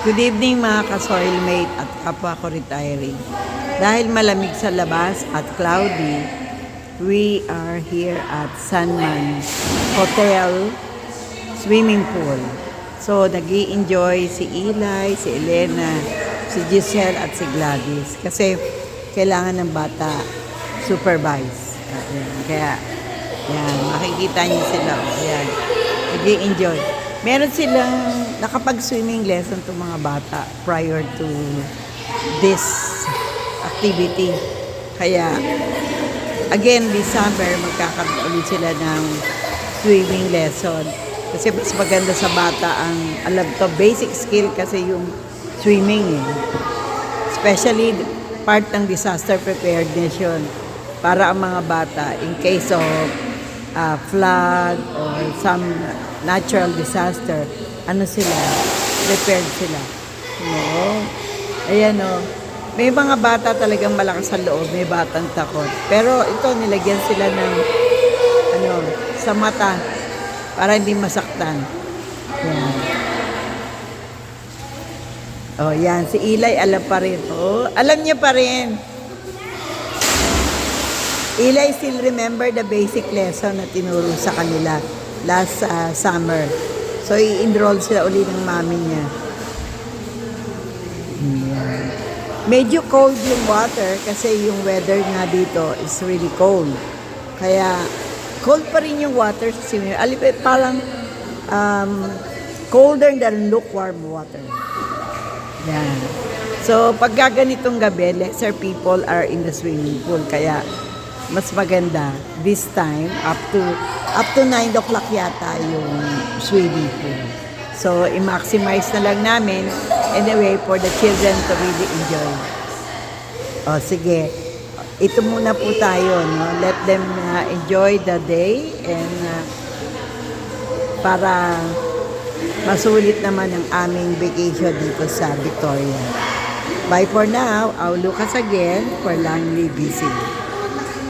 Good evening mga ka-soilmate at kapwa ko retiree. Dahil malamig sa labas at cloudy, we are here at Sunman Hotel Swimming Pool. So nag-i-enjoy si Eli, si Elena, si Giselle at si Gladys kasi kailangan ng bata supervise. Kaya yan, makikita niyo sila. Yan, nag-i-enjoy. Meron silang nakapag-swimming lesson to mga bata prior to this activity. Kaya, again, this summer, magkakaroon ulit sila ng swimming lesson. Kasi mas maganda sa bata ang, alam to, basic skill kasi yung swimming. Especially, part ng disaster preparedness yun. Para ang mga bata, in case of flood or some natural disaster, ano sila, prepared sila. No? Ayan o. May mga bata talagang malakas sa loob, may batang takot. Pero ito, nilagyan sila ng sa mata para hindi masaktan. Yan. Oh, yan. Si Eli, alam pa rin. Oh, alam niya pa rin. Eli still remember the basic lesson na tinuro sa kanila last summer. So, i-enroll sila uli ng mami niya. Yeah. Medyo cold yung water kasi yung weather nga dito is really cold. Kaya, cold pa rin yung water sa swimming. Parang colder than lukewarm water. Yeah. So, pag ganitong gabi, lesser people are in the swimming pool. Kaya, mas maganda this time up to 9 o'clock yata yung swimming pool. So, i-maximize na lang namin anyway for the children to really enjoy. O, sige. Ito muna po tayo, no? Let them enjoy the day and para masulit naman ang aming vacation dito sa Victoria. Bye for now. I'll Lucas again for Langley BC.